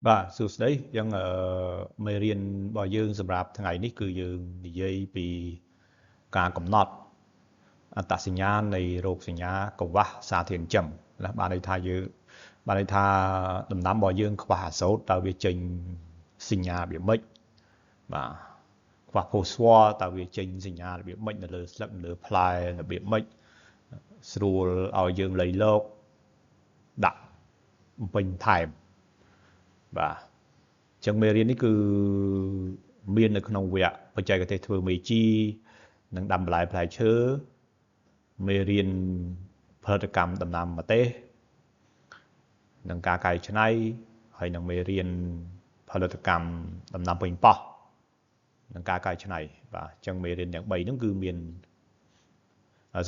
Và sự đấy dân mê riêng bao dương sầm rạp thằng ngày ní cứ dương dây bị cả cầm nọt tạ sinh nhá này rộp sinh nhá cầu vá xa thiền chậm là bạn ấy tha dư bạn ấy tha đầm nắm bao dương khóa số tàu về trình sinh nhá bị mất và khóa phô xoa tàu về trình sinh nhá bị mất là lừa lẫn lừa play là bị mất rồi ở dương lấy lô đặt bình thải và chẳng mê riêng ní cứ miên ởក្នុងវគ្គបច្ចេកទេសធ្វើមេជីនិងដាំបន្លែផ្លែឈើមេរៀនផលិតកម្មដំណាំម្ទេសនិងការកែច្នៃហើយនិងមេរៀនផលិតកម្មដំណាំពេញប៉ោះនិងការកែច្នៃបាទអញ្ចឹងមេរៀនទាំង3ហ្នឹងគឺមាន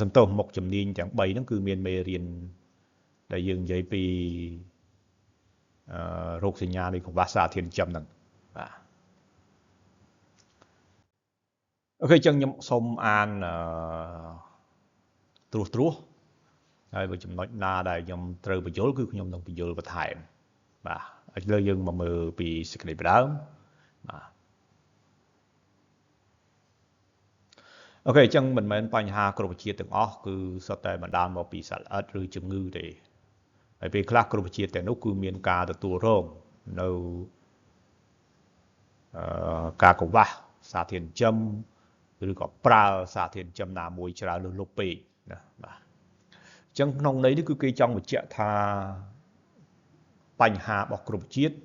សំទោសមុខជំនាញទាំង3ហ្នឹងគឺមានមេរៀនដែលយើងនិយាយពីរោគសញ្ញានៃកង្វះសារធាតុចិញ្ចឹមហ្នឹងបាទអូខេអញ្ចឹងខ្ញុំសូមអានត្រួសហើយបើចំណុចណាដែលខ្ញុំត្រូវបញ្យល់គឺខ្ញុំនឹងបញ្យល់បន្ថែមបាទឥឡូវយើងមកមើលពីសេចក្តីផ្ដើមបាទអូខេអញ្ចឹងមិនមែនបញ្ហាគ្រប់វិជាទាំងអស់គឺសុទ្ធតែបណ្ដាលមកពីសត្វល្អិតឬជំងឺទេហើយពេលខ្លះគ្រប់វិជាទាំងនោះគឺមានការទទួលរងនៅការកង្វះសារធាតុចិញ្ចឹមឬក៏ប្រើសារធាតុចិញ្ចឹមណាមួយច្រើនលើសលប់ពេកណាបាទអញ្ចឹងក្នុងន័យនេះគឺគេចង់បញ្ជាក់ថាបញ្ហារបស់គ្រប់ជាតិ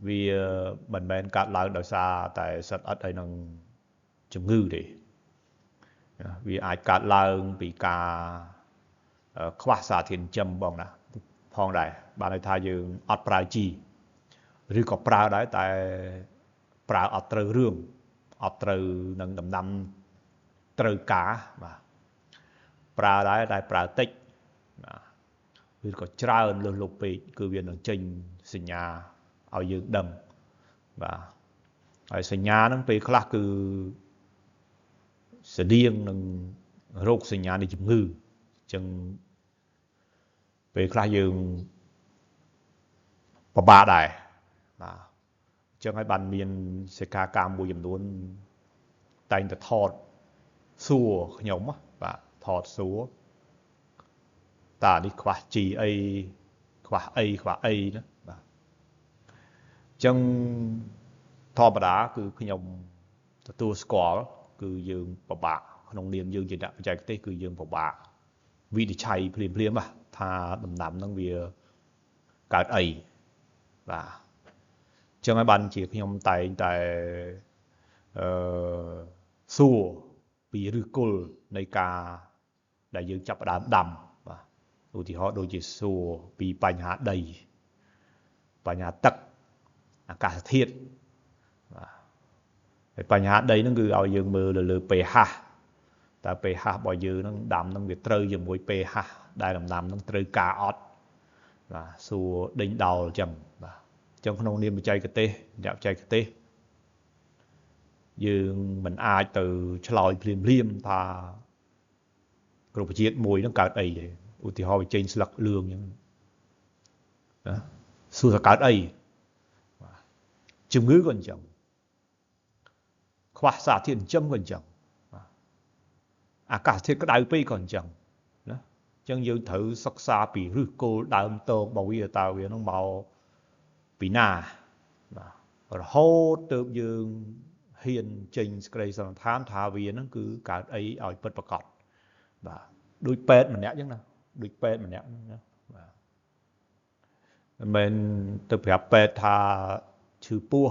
វាមិនមែនកើតឡើងដោយសារតែសត្វល្អិតហើយនឹងជំងឺទេវាអាចកើតឡើងពីការខ្វះសារធាតុចិញ្ចឹមផងដែរបានន័យថាយើងអត់ប្រើជីឬក៏ប្រើដែរតែប្រើអត់ត្រូវរឿងអត់ត្រូវនឹងដំណាំត្រូវការបាទប្រើដែរតែប្រើតិចបាទឬក៏ច្រើនលើសលប់ពេកគឺវានឹងចេញសញ្ញាឲ្យយើងដឹងបាទហើយសញ្ញាហ្នឹងពេលខ្លះគឺស្តៀងនឹងរោគសញ្ញានៃជំងឺអញ្ចឹងពេលខ្លះយើងពិបាកដែរបាទអញ្ចឹងហើយបានមានសិក្ខាកាមមួយចំនួនតែងតែថតសួរខ្ញុំបាទថតសួរតានេះខ្វះជីអីខ្វះអីណាបាទអញ្ចឹងធម្មតាគឺខ្ញុំទទួលស្គាល់គឺយើងពិបាកក្នុងនាមយើងជាអ្នកបច្ចេកទេសគឺយើងពិបាកវិនិច្ឆ័យភ្លាមថាដំណាំហ្នឹងវាកើតអីបាទអញ្ចឹងហើយបានជាខ្ញុំតែងតែសួរពីឫសគល់នៃការដែលយើងចាប់ផ្ដើមដាំបាទឧទាហរណ៍ដូចជាសួរពីបញ្ហាដីបញ្ហាទឹកអាកាសធាតុបាទហើយបញ្ហាដីហ្នឹងគឺឲ្យយើងមើលលើ pH តើ pH របស់យើងហ្នឹងដាំហ្នឹងវាត្រូវជាមួយ pH ដែលដំណាំហ្នឹងត្រូវការអត់បាទសួរដេញដោលអញ្ចឹងបាទអញ្ចឹងក្នុងនាមបច្ចេកទេសអ្នកបច្ចេកទេសយើងមិនអាចទៅឆ្លើយភ្លាមថាគ្រប់ជាតិមួយហ្នឹងកើតអីទេឧទាហរណ៍វាចេញស្លឹកលឿងអញ្ចឹងណាសួរថាកើតអីបាទជំងឺក៏អញ្ចឹងខ្វះសារធាតុចិញ្ចឹមក៏អញ្ចឹងបាទអាកាសធាតុក្តៅពេកក៏អញ្ចឹងណាអញ្ចឹងយើងត្រូវសិក្សាពីឫសគល់ដើមតោងរបស់វាតើវានឹងមកពីណាបាទរហូតទៅយើងហ៊ានចេញសេចក្តីសន្និដ្ឋានថាវានឹងគឺកើតអីឲ្យពិតប្រាកដបាទដូចពេទ្យម្នាក់អញ្ចឹងណាដូចពេទ្យម្នាក់ណាបាទមិនមែនទៅប្រាប់ពេទ្យថាឈឺពោះ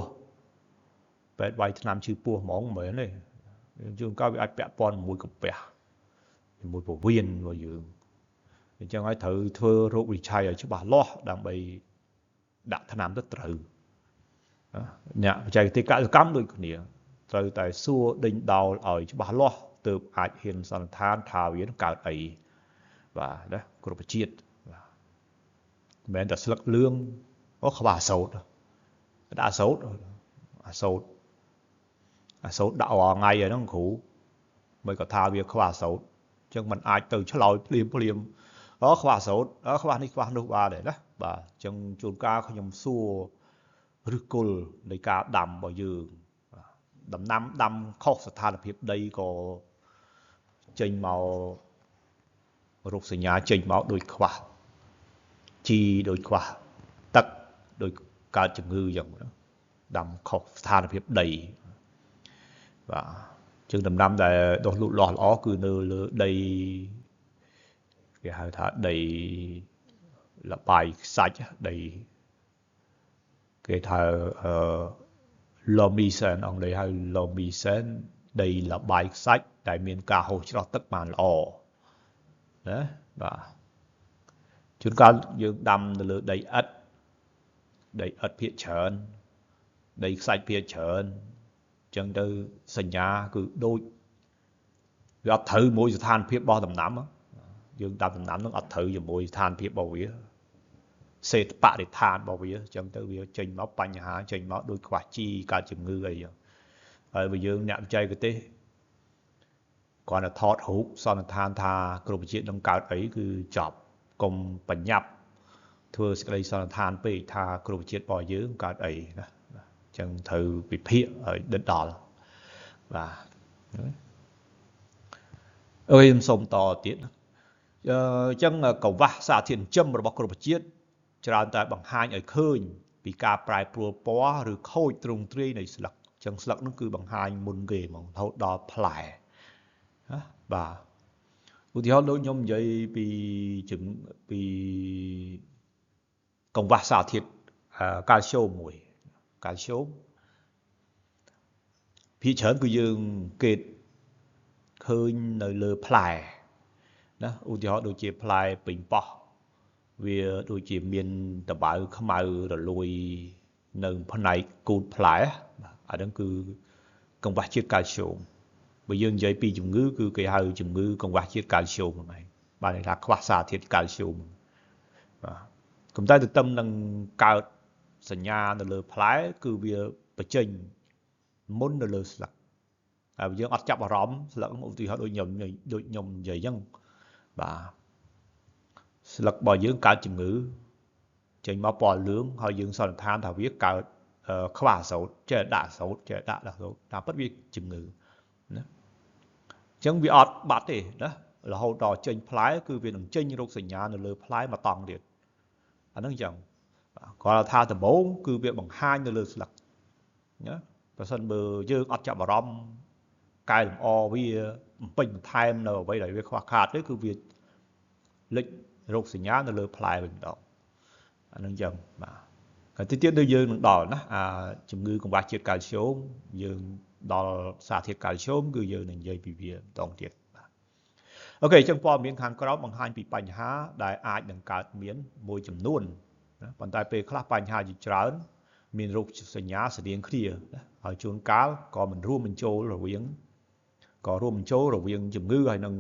ពេទ្យវាយថ្នាំឈឺពោះហ្មងមិនមែនទេជួនកាលវាអាចពាក់ព័ន្ធជាមួយកាពះជាមួយពោះវៀនរបស់យើងអញ្ចឹងហើយត្រូវធ្វើរោគវិនិច្ឆ័យឲ្យច្បាស់លាស់ដើម្បីដាក់ថ្នាំទៅត្រូវអ្នកបច្ចេកទេសកសិកម្មដូចគ្នាត្រូវតែសួរដេញដោលឲ្យច្បាស់លាស់ទើបអាចហ៊ានសន្និដ្ឋានថាវានឹងកើតអីបាទណាគ្រប់ជាតិបាទមិនមែនតែស្លឹកលឿងអូខ្វះអាសូតដាក់អាសូតដាក់រាល់ថ្ងៃហើយហ្នឹងគ្រូមិនក៏ថាវាខ្វះអាសូតអញ្ចឹងมันអាចទៅឆ្លោយភ្លាម ខ្វះសូត្រខ្វះនេះខ្វះនោះបាទដែរណាបាទអញ្ចឹងជួនកាលខ្ញុំសួរឬគល់នៃការដាំរបស់យើងដំណាំដាំខុសស្ថានភាពដីក៏ចេញមករោគសញ្ញាចេញមកដូចខ្វះជីដូចខ្វះទឹកដូចកើតជំងឺអញ្ចឹងដាំខុសស្ថានភាពដីបាទជាងដំណាំដែលដុះលូតលាស់ល្អគឺនៅលើដីគេហៅថាដីលបាយខ្សាច់ដីគេថាloamy sand អង់គ្លេសហៅ loamy sand ដីលបាយខ្សាច់ដែលមានការហូរច្រោះទឹកបានល្អណាបាទជួនកាលយើងដាំនៅលើដីឥដ្ឋភាគច្រើនដីខ្សាច់ភាគច្រើនអញ្ចឹងទៅសញ្ញាគឺដូចវាអត់ត្រូវមួយស្ថានភាពរបស់ដំណាំយើងដាំដំណាំនឹងអត់ត្រូវជាមួយស្ថានភាពរបស់វាសេតបរិស្ថានរបស់វាអញ្ចឹងទៅវាចេញមកបញ្ហាចេញមកដូចខ្វះជីកើតជំងឺអីចឹងហើយបើយើងអ្នកបច្ចេកទេសគ្រាន់តែថតរូបសន្និដ្ឋានថាគ្រប់វិជានឹងកើតអីគឺចប់កុំបញ្ញាប់ធ្វើសេចក្តីសន្និដ្ឋានពេកថាគ្រប់វិជារបស់យើងកើតអីណាអញ្ចឹងត្រូវពិភាក្សាឲ្យដិតដល់បាទខ្ញុំសូមតទៀតអញ្ចឹងកង្វះសារធាតុចិញ្ចឹមរបស់គ្រប់វិជាច្រើនតែបង្ហាញឲ្យឃើញពីការប្រែប្រួលពណ៌ឬខូចទ្រង់ទ្រាយនៃស្លឹកអញ្ចឹងស្លឹកនោះគឺបង្ហាញមុនគេហ្មងរហូតដល់ផ្លែណាបាទឧទាហរណ៍ដូចខ្ញុំនិយាយពីកង្វះសារធាតុកាល់ស្យូមមួយកាល់ស្យូមភាគច្រើនគឺយើងគេឃើញនៅលើផ្លែណាឧទាហរណ៍ដូចជាផ្លែពេញប៉ោះវាដូចជាមានតបៅខ្មៅរលួយនៅផ្នែកគូតផ្លែអាហ្នឹងគឺកង្វះជាតិកាល់ស្យូមបើយើងនិយាយពីជំងឺគឺគេហៅជំងឺកង្វះជាតិកាល់ស្យូមហ្នឹងបាទន័យថាខ្វះសារធាតុកាល់ស្យូមបាទប៉ុន្តែទន្ទឹមនឹងកើតសញ្ញានៅលើផ្លែគឺវាបញ្ចេញមុននៅលើស្លឹកហើយយើងអត់ចាប់អារម្មណ៍ស្លឹកឧទាហរណ៍ដូចខ្ញុំនិយាយអញ្ចឹងបាទស្លឹករបស់យើងកើតជំងឺចេញមកពណ៌លឿងហើយយើងសន្និដ្ឋានថាវាកើតខ្វះសូត្រចេះដាក់សូត្រតាមពិតវាជំងឺណាអញ្ចឹងវាអត់បាត់ទេណារហូតដល់ចេញផ្លែគឺវានឹងចេញរោគសញ្ញានៅលើផ្លែមកតង់ទៀតអាហ្នឹងអញ្ចឹងគាត់ថាដំបូងគឺវាបង្ហាញនៅលើស្លឹកណាបើសិនបើយើងអត់ចាប់អារម្មណ៍កែលម្អវាបំពេញបន្ថែមនៅអ្វីដែលវាខ្វះខាតទេគឺវាលេចរោគសញ្ញានៅលើផ្លែវិញម្ដងអានឹងអញ្ចឹងបាទហើយទីទៀតដូចយើងនឹងដល់ណាជំងឺកង្វះជាតិកាល់ស្យូមយើងដល់សារធាតុកាល់ស្យូមគឺយើងនឹងនិយាយពីវាម្ដងទៀតបាទអូខេអញ្ចឹងព័ត៌មានខាងក្រោមបង្ហាញពីបញ្ហាដែលអាចនឹងកើតមានមួយចំនួនណាប៉ុន្តែពេលខ្លះបញ្ហាជាច្រើនមានរោគសញ្ញាស្រដៀងគ្នាណាហើយជួនកាលក៏មិនរួមបញ្ចូលរវាងជំងឺហើយនឹង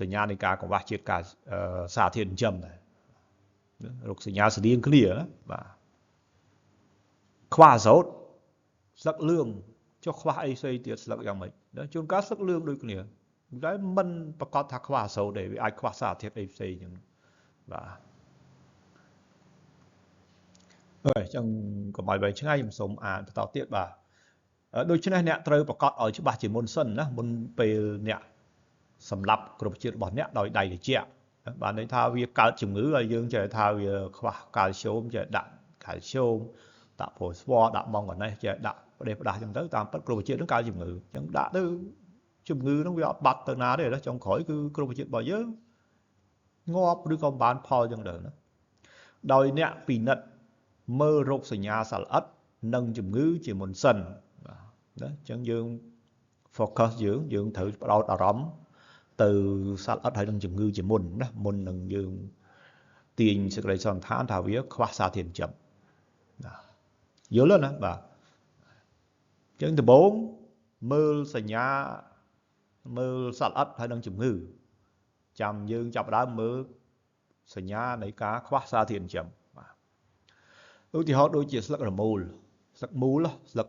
សញ្ញានៃការកង្វះជាតិសារធាតុចិញ្ចឹមដែររោគសញ្ញាស្រដៀងគ្នាណាបាទខ្វះអាសូតស្លឹកលឿងចុះខ្វះអីផ្សេងទៀតស្លឹកយ៉ាងម៉េចជួនកាលស្លឹកលឿងដូចគ្នាតែមិនប្រកាសថាខ្វះអាសូតទេវាអាចខ្វះសារធាតុអីផ្សេងអញ្ចឹងបាទអញ្ចឹងកុំឲ្យវែងឆ្ងាយខ្ញុំសូមអានបន្តទៀតបាទដូច្នេះអ្នកត្រូវប្រកាសឲ្យច្បាស់ជាមុនសិនណាមុនពេលអ្នកសម្រាប់គ្រប់ជាតិរបស់អ្នកដោយដៃត្រជាក់បាទន័យថាវាកើតជំងឺហើយយើងចេះថាវាខ្វះកាល់ស្យូមចេះដាក់កាល់ស្យូមដាក់ផូស្វ័រដាក់ម៉ង់កាណេសចេះដាក់ផ្ដេសផ្ដាស់អញ្ចឹងទៅតាមពិតគ្រប់ជាតិនឹងកើតជំងឺអញ្ចឹងដាក់ទៅជំងឺនឹងវាអត់បាត់ទៅណាទេណាចុងក្រោយគឺគ្រប់ជាតិរបស់យើងងាប់ឬក៏មិនបានផលអញ្ចឹងទៅណាដោយអ្នកពិនិត្យមើលរោគសញ្ញាសត្វល្អិតនិងជំងឺជាមុនសិនបាទណាអញ្ចឹងយើង focus យើងត្រូវផ្ដោតអារម្មណ៍ទៅសត្វល្អិតហើយនឹងជំងឺជាមុនណាមុននឹងយើងទាញសេចក្តីសន្និដ្ឋានថាវាខ្វះសារធាតុចិញ្ចឹមយល់ទេណាបាទអញ្ចឹងដំបូងមើលសញ្ញាមើលសត្វល្អិតហើយនឹងជំងឺយើងចាប់ដើមមើលសញ្ញានៃការខ្វះសារធាតុចិញ្ចឹមបាទឧទាហរណ៍ដូចជាស្លឹករមូលស្លឹកមូលស្លឹក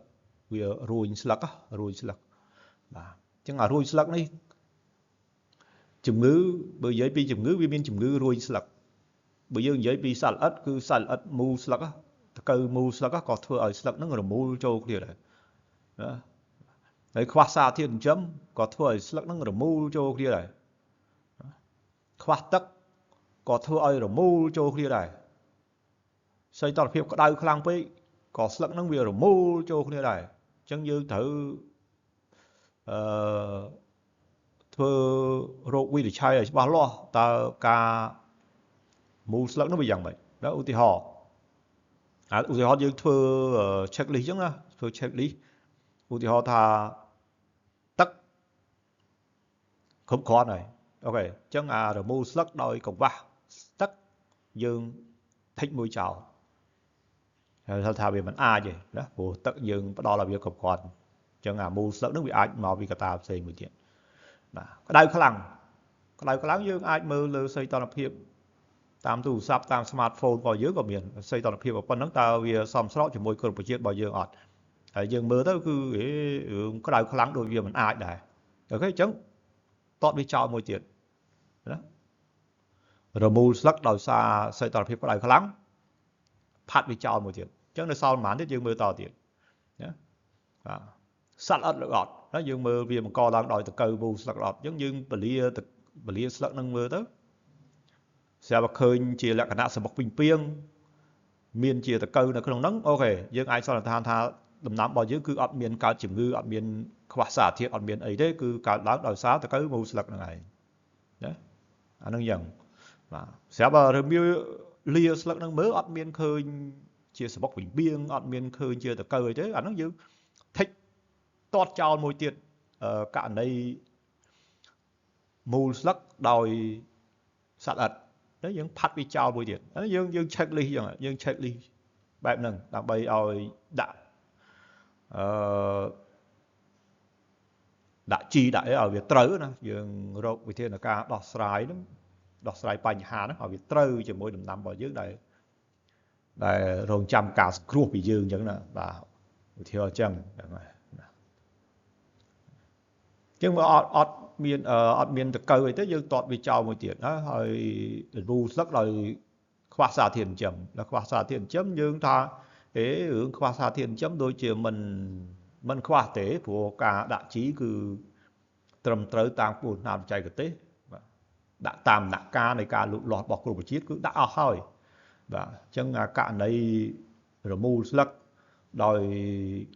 វារួញស្លឹកបាទអញ្ចឹងរួញស្លឹកនេះ chủng ngữ bởi giấy pi chủng ngữ vi miên chủng ngữ ruồi sặc bởi dương giấy pi sạt ớt cứ sạt ớt mù sặc á cây mù sặc á có thưa ở sặc nó người mù châu kia đấy đấy khoa xa thiên chấm có thưa ở sặc nó người mù châu kia đấy khoa tắc có thưa ở mù châu kia đấy xây tàu phiêu có đau khlang với có sặc nó việc mù châu kia đấy chẳng như thử thưa rô quy để chai ở bao lo ta ca mù sặc nó bị dạng vậy đó ưu tiên họ ưu tiên họ dương thưa checklist chứ na thưa checklist ưu tiên họ thà tắc không khó này ok chẳng rồi mù sặc đôi cộng ba tắc dương thích mũi chào thà vì mình vậy đó của tắc dương đó là việc cộng còn chẳng mù sặc nó bị ai mà bị cả ta xây một chuyện cái đau khả năng dương ai mơ lơ xây toàn lập hiệp tam tủ sắp tam smartphone vào dưới của miền xây toàn lập hiệp ở phần nước ta vì xóm sót chỉ môi cường một chiếc bao dương ọt dương mơ tới cứ có đau khả năng đôi vì mình ai này ở cái chứng tốt đi cho môi tiền đó rồi mù sặc đào xa xây toàn lập hiệp có đau khả năng phát đi cho môi tiền chứng là sau mãn tới dương mơ to tiền nhé sắt ớt được gọt nó dương mơ vì một co đang đòi từ cầu bù sặc lọt giống như bờ lia sặc nâng mơ tới xe bạc khơi chia lại cả nạ sập bọc bình piêng miền chia từ cầu là không nắng ok dương ai sau là than tha đầm nắm bao nhiêu cứ ọt miền cao chìm ngư ọt miền khoa xả thiệt ọt miền ấy đấy cứ cả đáng đòi xá từ cầu bù sặc này đấy anh nâng dần mà xe bờ rồi miêu lia sặc nâng mơ ọt miền khơi chia sập bọc bình piêng ọt miền khơi chia từ cầu ấy đấy anh nâng dần thích toát cho môi tiệt cả đây mù sặc đòi sạt ật đấy những phát bị trao môi tiệt đấy dương checklist rằng dương checklistแบบนึงដើម្បីឲ្យដាក់ជីដាក់ឲ្យវាត្រូវណាយើងរកវិធានការដោះស្រាយហ្នឹងដោះស្រាយបញ្ហាហ្នឹងឲ្យវាត្រូវជាមួយដំណាំរបស់យើងដែលរងចាំការសង្គ្រោះពីយើងអញ្ចឹងណាបាទវិធីអញ្ចឹងហ្នឹងហើយចឹងបើអត់មានតកៅអីទេយើងតតវាចោលមួយទៀតណាហើយរੂស្លឹកដោយខ្វះសារធាតុចិញ្ចឹមដល់ខ្វះសារធាតុចិញ្ចឹមយើងថារឿងខ្វះសារធាតុចិញ្ចឹមដូចជាមិនខ្វះទេព្រោះការដាក់ជីគឺត្រឹមត្រូវតាមគោលនយោបាយបច្ចេកទេសបាទដាក់តាមដំណាក់កាលនៃការលូតលាស់របស់គ្រូជាតិគឺដាក់អស់ហើយបាទអញ្ចឹងករណីរមូលស្លឹកដោយ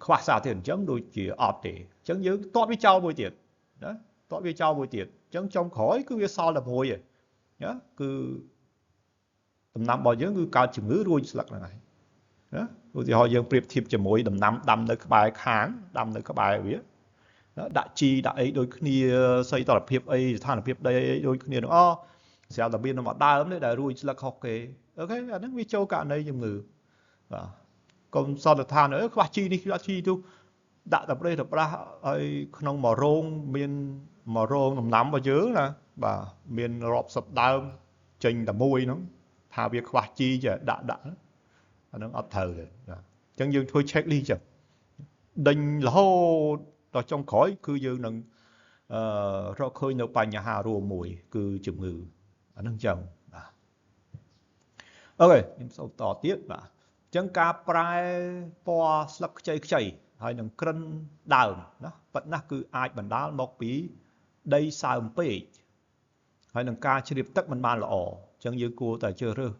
ខ្វះសារធាតុចិញ្ចឹមដូចជាអត់ទេអញ្ចឹងយើងតតវាចោលមួយទៀតណាតតវាចោលមួយទៀតអញ្ចឹងចុងក្រោយគឺវាសល់តែមួយឯងណាគឺដំណាំរបស់យើងគឺកើតជំងឺរួញស្លឹកហ្នឹងហើយណាឧទាហរណ៍យើងប្រៀបធៀបជាមួយដំណាំដាំនៅក្បែរខាងដាំនៅក្បែរវាដាក់ជីដាក់អីដូចគ្នាសីតុណ្ហភាពអីស្ថានភាពដីអីដូចគ្នាទាំងអស់ស្រាប់តែមានតែមកដើមនេះដែលរួញស្លឹកខុសគេអូខេអាហ្នឹងវាចូលករណីជំងឺបាទកុំសន្និដ្ឋានខ្វះជីនេះខ្វះជីនោះដាក់តែប្រេះតែប្រាស់ឲ្យក្នុងមួយរោងមានមួយរោងដំណាំរបស់យើងណាបាទមានរាប់សិបដើមចេញតែមួយហ្នឹងថាវាខ្វះជីចេះដាក់អាហ្នឹងអត់ត្រូវទេបាទអញ្ចឹងយើងធ្វើ check list ចឹងដេញរហូតដល់ចុងក្រោយគឺយើងនឹងរកឃើញនៅបញ្ហារួមមួយគឺជំងឺអាហ្នឹងចឹងបាទអូខេខ្ញុំសូមតទៀតបាទអញ្ចឹងការប្រែពណ៌ស្លឹកខ្ចីហើយនឹងក្រិនដើមណាប៉ុន្តែគឺអាចបណ្ដាលមកពីដីសើមពេកហើយនឹងការជ្រាបទឹកមិនបានល្អអញ្ចឹងយើងគួរតែជ្រើសរើស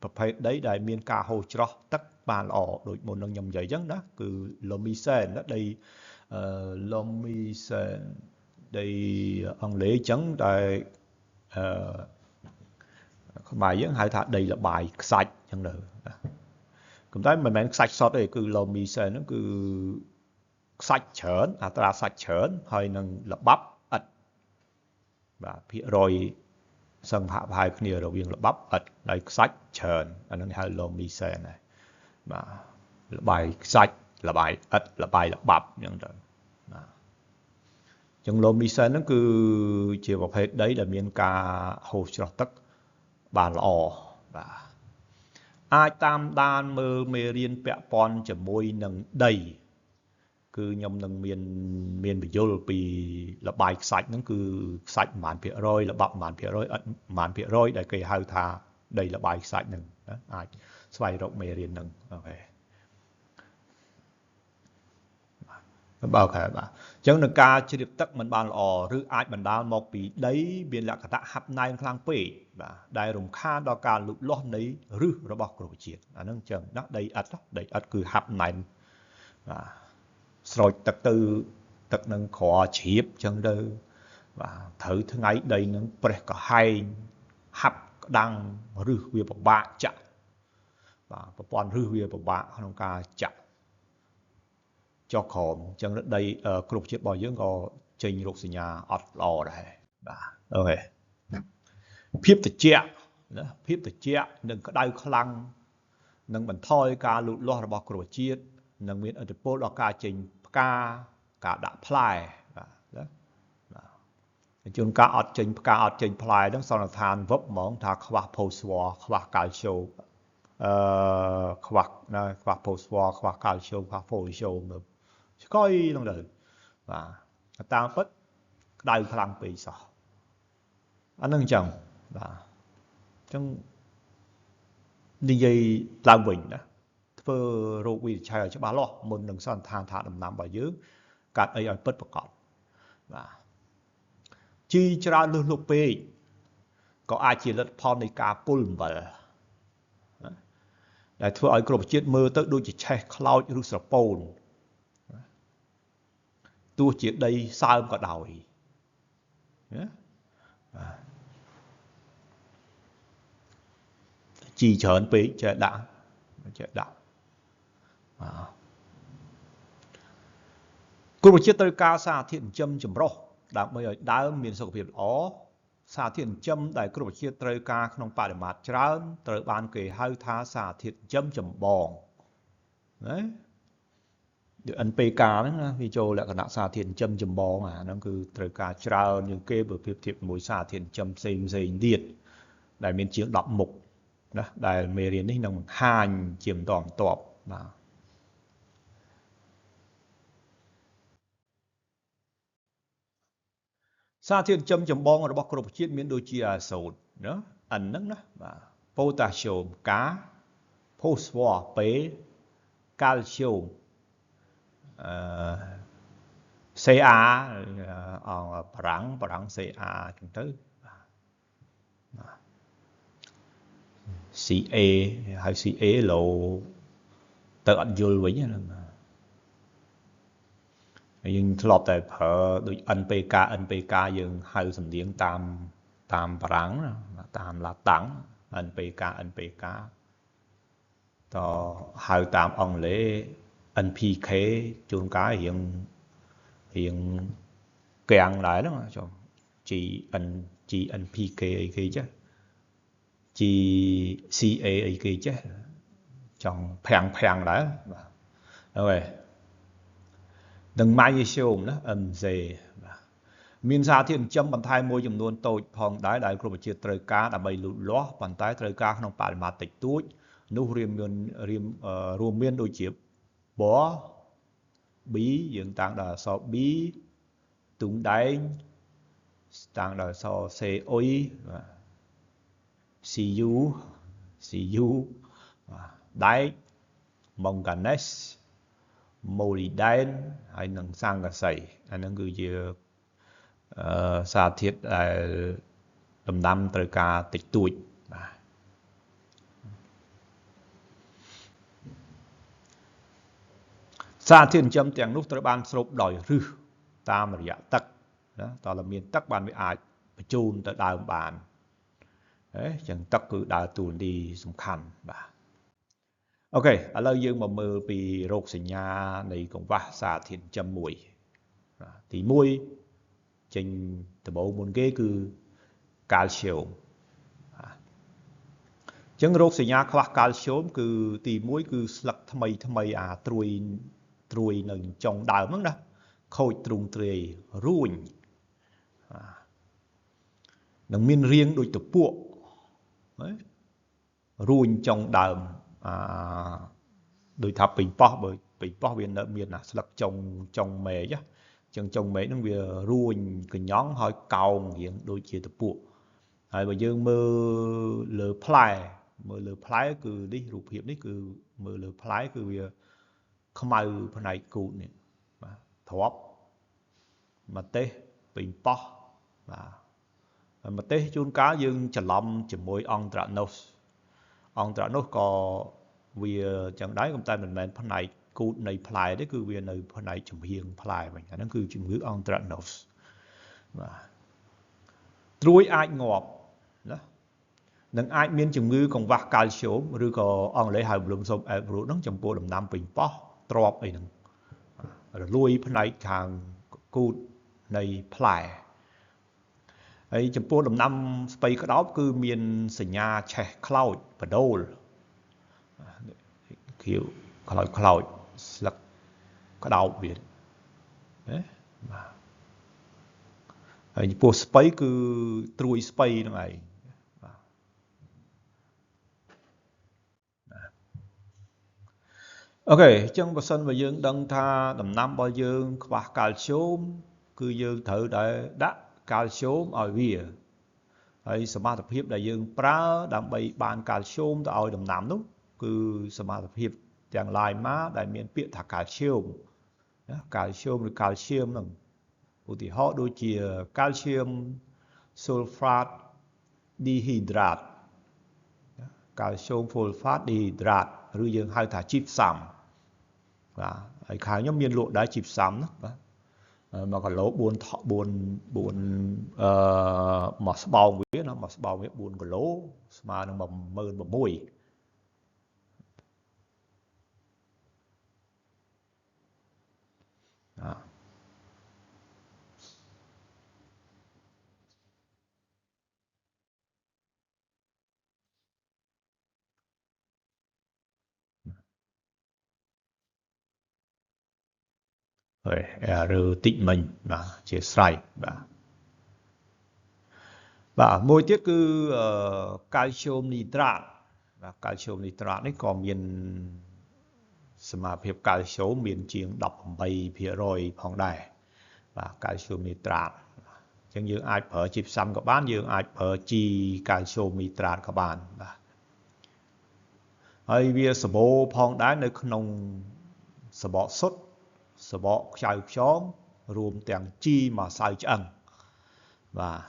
ប្រភេទដីដែលមានការហូរច្រោះទឹកបានល្អដូចមុននឹងខ្ញុំនិយាយអញ្ចឹងណាគឺ loamy sand ណាដី loamy sand ដីអង់គ្លេសអញ្ចឹងដែលខ្មែរយើងហៅថាដីលបាយខ្សាច់អញ្ចឹងទៅប៉ុន្តែមិនមែនខ្សាច់សុទ្ធទេគឺ loamy sand ហ្នឹងគឺខ្សាច់ច្រើនអត្រាសាច់ច្រើនហើយនឹងល្បាប់ឥតបាទភាគរយសង្ហប្រហែលគ្នារវាងល្បាប់ឥតហើយខ្សាច់ច្រើនអាហ្នឹងហៅ loamy sand ដែរបាទលបាយខ្សាច់លបាយឥតលបាយល្បាប់អញ្ចឹងទៅបាទអញ្ចឹង loamy sand ហ្នឹងគឺជាប្រភេទដីដែលមានការហូរច្រោះទឹកបានល្អបាទអាចតាមដានមើលមេរៀនពាក់ព័ន្ធជាមួយនឹងដី cứ nhom nâng miền bị vô bị là bài sạch nó cứ sạch màn phía rồi là bắp màn phía rồi để cây hai thà đây là bài sạch nâng ai xoay rộng mê riêng nâng ok bao khả bà chẳng là ca chỉ được tắc mình bàn lò rư ai bàn đào một bị đấy biên lạc cả hấp nay khang pê và đại rùng kha đo ca lụt lót đấy rư nó bọc rồi chuyện nâng chẳng đó đây ắt cứ hấp này và rồi tật tư tật nâng khó chịp chân đơ và thử thứ ngay đây nó bật có hai hấp đăng rư về một bạn chặt và bọn rư về một bạn không ca chặt cho khổm chân đất đây cục chiếc bò dưỡng có trình rục xì nhà ọt lò đây ok phiếp từ chẹ đừng có đau khăn nâng mình thôi ca lụt lo là bò cục chiếc nâng miễn ở chỗ đó ca trình ca cả đã play chúng ca ọt trình play đó sau là than vấp món thà khoa post war khoa calcio khoa post war khoa calcio khoa post show coi lòng đời và ta bất đau khăn bị sao anh nâng chồng và trong đi dây làm bình đó phơ rô quy chạy cho bà lo một nâng son than thả đầm nằm vào dưới cắt ấy ở bất bạc cọt và chi ra lưu lục bê có ai chỉ lật phong này cả pulm vào để thưa ở cột chiết mơ tới đôi chỉ chạy cloud rút sập pol tôi chỉ đây sao có đầu chỉ chởn bế chạy đã cột chiết tới ca xa thiện châm chấm rô đã bây giờ đã miền sộc việt ó xa thiện châm đại cột chiết tới ca không phải để mặt trán tới ban kề hai tha xa thiện châm chấm bòn đấy được NPK đó vì cho lại cái nặng xa thiện châm chấm bò mà nó cứ trời cả trao những kê bờ phiệp thiệp mùi xa thiện châm xây điện đại miền chiến đọc mục đó đại mê riêng đấy nông hành chiếm toàn tọp mà xa thiện châm chấm bò nó bọc cột chiết miền đôi chia sầu nữa ẩn nấng đó và potassium cá phosphor pế calcium CA Parang CA chúng tới CA hay CA lộ tự anh vô với nhau nhưng lọt tại phở đối NPK nhưng hai sầm điếng tam Parang tam là tặng NPK to hai tam ông lễ NPK chúng cái hiện kèn lại đó mà cho chị NPK ấy chứ chị CA ấy chứ trong phèn lại rồi đừng magnesium đó dề miền xa thiên châm bàn tay môi chùm luôn tôi phòng đái đại group chia trời cá đã bay lụt ló bàn tay trời cá không phải mà tịch túi nụ riêng miền đôi chiếc bó bí dựng tàng đà so bí tung đánh tàng đà so xe ôi CU đáy manganese molybden hay nâng sang cả sẩy hay nâng cứ như xa thiết tầm năm tới cả tịch tuổi xa thiên châm tiếng nút tới ban sụp đòi rư ta mà dạ tắc đó đó là miền tắc ban với ai chôn tới đào bàn đấy chẳng tắc cứ đào tuần đi sung khăn bà ok ở lâu dương mà mơ bị rột sinh nhà này cũng vả xa thiên châm mùi thì mùi trên từ bộ môn ghế cứ calcium chẳng rột sinh nhà khoác calcium cứ thì mùi cứ lật thầm mây trùi nâng trong đào mất đó khôi trùng trề ruồi nâng miên riêng đôi tập buộc ruồi trong đào đôi tháp bình bó viên nợ miền là sạc trong mẹ chứ chẳng trong mẹ nó vì ruồi cái nhón hơi cao hiện đôi chia tập bộហើយបើយើងមើលលើផ្លែគឺនេះរូបភាពនេះគឺមើលលើផ្លែគឺវាខ្មៅផ្នែកគូតនេះបាទទ្រាប់ម្ទេសពេញប៉ោះបាទម្ទេសជួនកាលយើងច្រឡំជាមួយអង្គត្រាណូសក៏វាចឹងដែរប៉ុន្តែមិនមែនផ្នែកគូតនៃផ្លែទេគឺវានៅផ្នែកចំហៀងផ្លែវិញអាហ្នឹងគឺជំងឺអង្គត្រាណូសបាទត្រួយអាចងាប់ណានឹងអាចមានជំងឺកង្វះកាល់ស្យូមឬក៏អង់គ្លេសហៅ Blossom Fruit ហ្នឹងចំពោះដំណាំពេញប៉ោះទ្រាប់អីហ្នឹងរលួយផ្នែកខាងគូតនៃផ្លែហើយចំពោះដំណាំស្ពៃក្តោបគឺមានសញ្ញាឆេះខ្លោចបដូលខៀវខ្លោចស្លឹកក្តោបវាណាបាទហើយចំពោះស្ពៃគឺត្រួយស្ពៃហ្នឹងឯងអូខេអញ្ចឹងបើសិនបើយើងដឹងថាដំណាំរបស់យើងខ្វះកាល់ស្យូមគឺយើងត្រូវតែដាក់កាល់ស្យូមឲ្យវាហើយសមត្ថភាពដែលយើងប្រើដើម្បីបានកាល់ស្យូមទៅឲ្យដំណាំនោះគឺសមត្ថភាពទាំងឡាយមកដែលមានពាក្យថាកាល់ស្យូមណាកាល់ស្យូមឬកាល់ស្យូមហ្នឹងឧទាហរណ៍ដូចជាកាល់ស្យូមស៊ុលហ្វាតឌីហ៊ីដ្រាតកាល់ស្យូមហ្វូលហ្វាតឌីហ៊ីដ្រាតឬយើងហៅថាជីបសាំបាទហើយខាងខ្ញុំមានលក់ដែរជីបសាំណាបាទ1គីឡូ4មួយស្បោងវាណាមួយស្បោងវា4គីឡូស្មើនឹង16000ហើយឬតិចមិញបាទជាស្រ័យបាទមួយទៀតគឺកាល់ស្យូមនីត្រាតបាទកាល់ស្យូមនីត្រាតនេះក៏មានសមាភាពកាល់ស្យូមមានជាង 18% ផងដែរបាទកាល់ស្យូមនីត្រាតអញ្ចឹងយើងអាចប្រើជីផ្សំក៏បានយើងអាចប្រើជីកាល់ស្យូមនីត្រាតក៏បានបាទហើយវាសម្បូរផងដែរនៅក្នុងសបកសុទ្ធសបកខ្ចៅខ្យងរួមទាំងជីម្សៅឆ្អឹងបាទ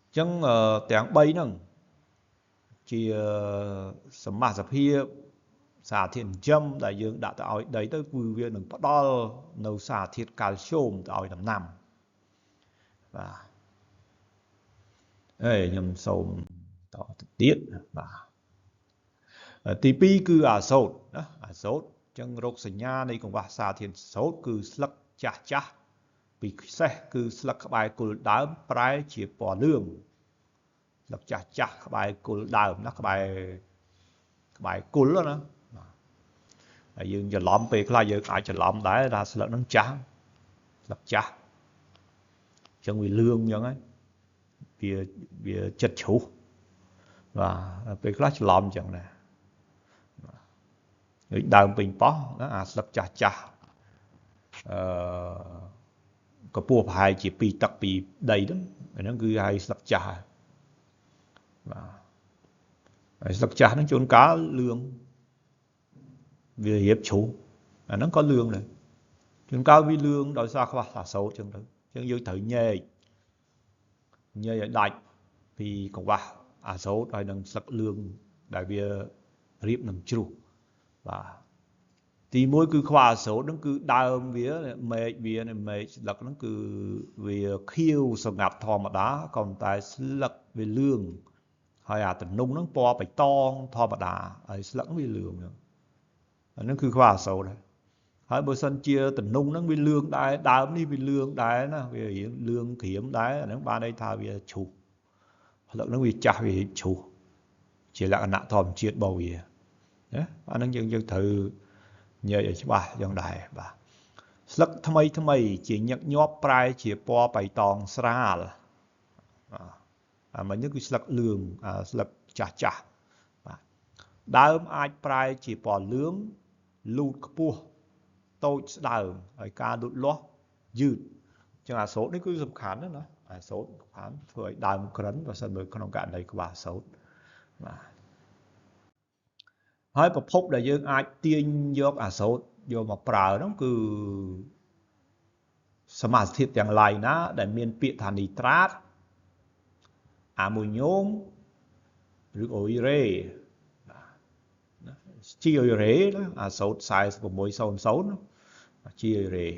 អញ្ចឹងទាំង3ហ្នឹងជាសមាសភាពសារធាតុចិញ្ចឹមដែលយើងដាក់ទៅឲ្យដីទៅគឺវានឹងផ្ដល់នៅសារធាតុកាល់ស្យូមទៅឲ្យដំណាំបាទហើយខ្ញុំសូមតទៅទៀតបាទទី2គឺអាសូតណាអាសូតអញ្ចឹងរោគសញ្ញានៃកង្វះសារធាតុអាសូតគឺស្លឹកចាស់ពិសេសគឺស្លឹកក្បែរគល់ដើមប្រែជាពណ៌លឿងស្លឹកចាស់ក្បែរគល់ដើមណាក្បែរគល់ណាហើយយើងច្រឡំពេលខ្លះយើងអាចច្រឡំដែរថាស្លឹកហ្នឹងចាស់ស្លឹកចាស់អញ្ចឹងវាលឿងអញ្ចឹងហើយវាចិត្តជ្រុះបាទពេលខ្លះច្រឡំអញ្ចឹងដែរដូចដើមពេញប៉ោះណាអាស្លឹកចាស់កម្ពស់ប្រហែលជា2 តឹកពីដីហ្នឹងគឺហៅស្លឹកចាស់បាទហើយស្លឹកចាស់ហ្នឹងជួនកាលលឿងវារៀបជ្រុះអាហ្នឹងក៏លឿងដែរជួនកាលវាលឿងដោយសារខ្វះអាសូតអញ្ចឹងទៅអញ្ចឹងយើងត្រូវញែកឲ្យដាច់ពីកង្វះអាសូតហើយនឹងស្លឹកលឿងដែលវារៀបនឹងជ្រុះបាទទី1គឺខ្វះអាសូតហ្នឹងគឺដើមវាមែកស្លឹកហ្នឹងគឺវាខៀវសម្ងាត់ធម្មតាក៏ប៉ុន្តែស្លឹកវាលឿងហើយអាទំនងហ្នឹងពណ៌បៃតងធម្មតាហើយស្លឹកវាលឿងហ្នឹងអាហ្នឹងគឺខ្វះអាសូតហើយបើសិនជាទំនងហ្នឹងវាលឿងដែរដើមនេះវាលឿងដែរណាវារៀងលឿងក្រៀមដែរអាហ្នឹងបានន័យថាវាឈូសស្លឹកហ្នឹងវាចាស់វាឈូសជាលក្ខណៈធម្មជាតិរបស់វាណាអាហ្នឹងយើងត្រូវញែកឲ្យច្បាស់យ៉ាងដែរបាទស្លឹកថ្មីជាញឹកញាប់ប្រែជាពណ៌បៃតងស្រាលអាមិញនេះគឺស្លឹកលឿងស្លឹកចាស់បាទ ដើមអាចប្រែជាពណ៌លឿងលូតខ្ពស់តូចស្ដើងហើយការលូតលាស់យឺតចឹងអាសូតនេះគឺសំខាន់ណាអាសូតសំខាន់ធ្វើឲ្យដើមក្រិនបើសិនបើក្នុងករណីក្បាសសូតបាទហើយប្រភពដែលយើងអាចទាញយកអាសូតយកមកប្រើហ្នឹងគឺសមាសធាតុទាំងឡាយណាដែលមានពាក្យថានីត្រាតអាម៉ូញ៉ូមឬអ៊ុយរ៉េជីអ៊ុយរ៉េណាអាសូត4600ជីអ៊ុយរ៉េ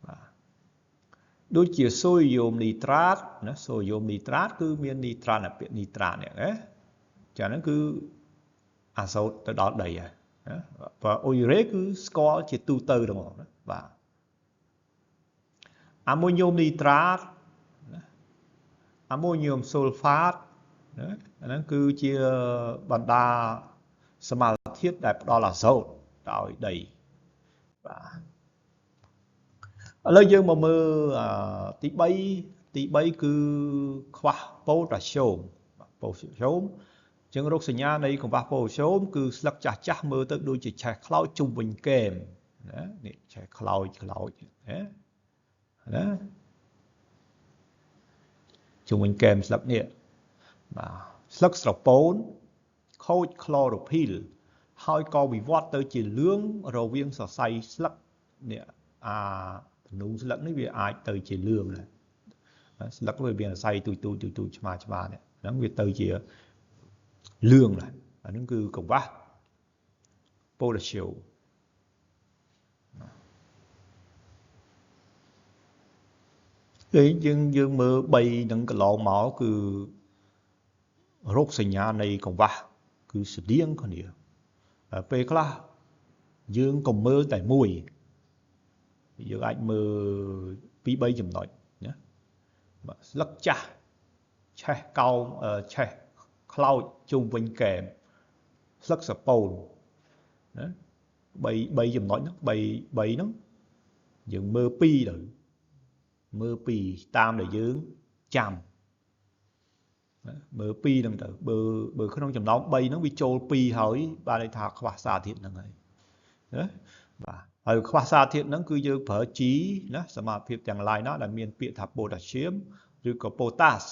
បាទដូចជាសូដ្យូមនីត្រាតណាសូដ្យូមនីត្រាតគឺមាននីត្រាតពាក្យនីត្រាតនេះណាចាហ្នឹងគឺអាសូតទៅដល់ដីហើយណាបើអ៊ុយរ៉េគឺស្គាល់ជាទូទៅហ្មងណាបាទអាម៉ូញ៉ូមនីត្រាតអាម៉ូញ៉ូមស៊ុលហ្វាតណាអាហ្នឹងគឺជាបណ្ដាសមាសធាតុដែលផ្ដល់អាសូតដល់ដីបាទឥឡូវយើងមកមើលទី3គឺខ្វះប៉ូតាស្យូមប៉ូតាស្យូមចឹងរោគសញ្ញានៃកង្វះប៉ូតាស្យូមគឺស្លឹកចាស់មើលទៅដូចជាឆេះខ្លោចជុំវិញគែមណានេះឆេះខ្លោចណាជុំវិញគែមស្លឹកនេះបាទស្លឹកស្រពោនខូចក្លរ៉ូភីលហើយក៏វិវត្តទៅជាលឿងរវាងសរសៃស្លឹកនេះទំនោរស្លឹកនេះវាអាចទៅជាលឿងដែរស្លឹកវាមានសរសៃទូចឆ្មានេះហ្នឹងវាទៅជាលឿងដែរអាហ្នឹងគឺកង្វះប៉ូតាស្យូមយើងមើល3នឹងកន្លងមកគឺរោគសញ្ញានៃកង្វះគឺស្តៀងគ្នាពេលខ្លះយើងក៏មើលតែមួយយើងអាចមើល2-3ចំណុចណាបាទស្លឹកចាស់ឆេះកោងឆេះខ្លោចជុំវិញកែមស្លឹកសពោនណា3ចំណុចហ្នឹង3ហ្នឹងយើងមើល2ទៅមើល2តាមដែលយើងចាំមើល2ហ្នឹងទៅបើក្នុងចំណោម3ហ្នឹងវាចូល2ហើយបានន័យថាខ្វះសារធាតុហ្នឹងហើយណាបាទហើយខ្វះសារធាតុហ្នឹងគឺយើងប្រើជីណាសមាសភាពទាំងឡាយណាដែលមានពាក្យថាប៉ូតាស្យូមឬក៏ប៉ូតាស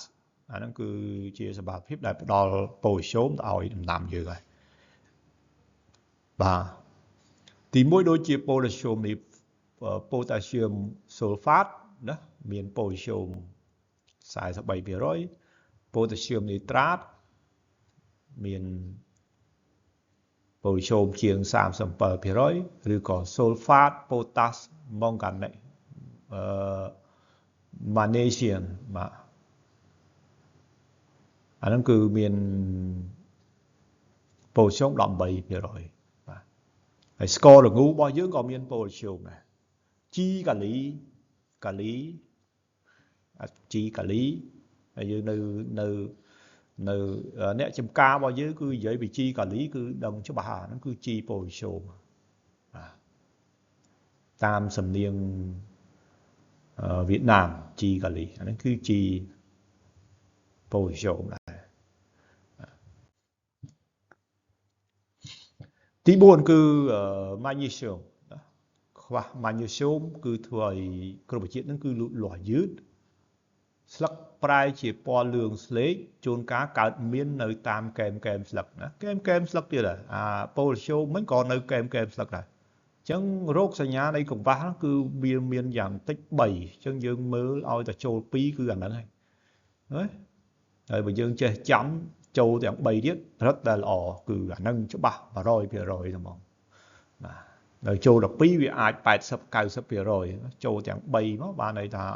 អាហ្នឹងគឺជាសមាសភាពដែលផ្ដល់ប៉ូតាស្យូមទៅឲ្យដំណាំយើងហើយបាទទី1ដូចជាប៉ូតាស្យូមនេះប៉ូតាស្យូមស៊ុលហ្វាតណាមានប៉ូតាស្យូម43%ប៉ូតាស្យូមនីត្រាតមានប៉ូតាស្យូមជាង37%ឬក៏ស៊ុលហ្វាតប៉ូតាសម៉ង់ហ្គាណេតម៉ាណេស្យមបាទអាហ្នឹងគឺមានប៉ូតាស្យូម18%បាទហើយស្ករល្ងរបស់យើងក៏មានប៉ូតាស្យូមដែរជីកាលីហើយយើងនៅអ្នកចំការរបស់យើងគឺនិយាយពីជីកាលីគឺដឹងច្បាស់ហ្នឹងគឺជីប៉ូតាស្យូមបាទតាមសំនៀងវៀតណាមជីកាលីអាហ្នឹងគឺជីប៉ូតាស្យូមដែរទី4គឺម៉ាញ៉េស្យូមខ្វះម៉ាញ៉េស្យូមគឺធ្វើឲ្យគ្រប់ជាតិហ្នឹងគឺលូតលាស់យឺតស្លឹកប្រែជាពណ៌លឿងស្លេកជួនកាលកើតមាននៅតាមកែមស្លឹកណាកែមស្លឹកទៀតអាប៉ូតាស្យូមហ្នឹងក៏នៅកែមស្លឹកដែរអញ្ចឹងរោគសញ្ញានៃកង្វះគឺវាមានយ៉ាងតិច3អញ្ចឹងយើងមើលឲ្យតែចូល2គឺអាហ្នឹងហើយហើយបើយើងចេះចាំចូលទាំង3ទៀតរឹតតែល្អគឺអាហ្នឹងច្បាស់ 100% ហ្មងបាទនៅចូល12វាអាច80-90% ចូលទាំង3មកបានន័យថា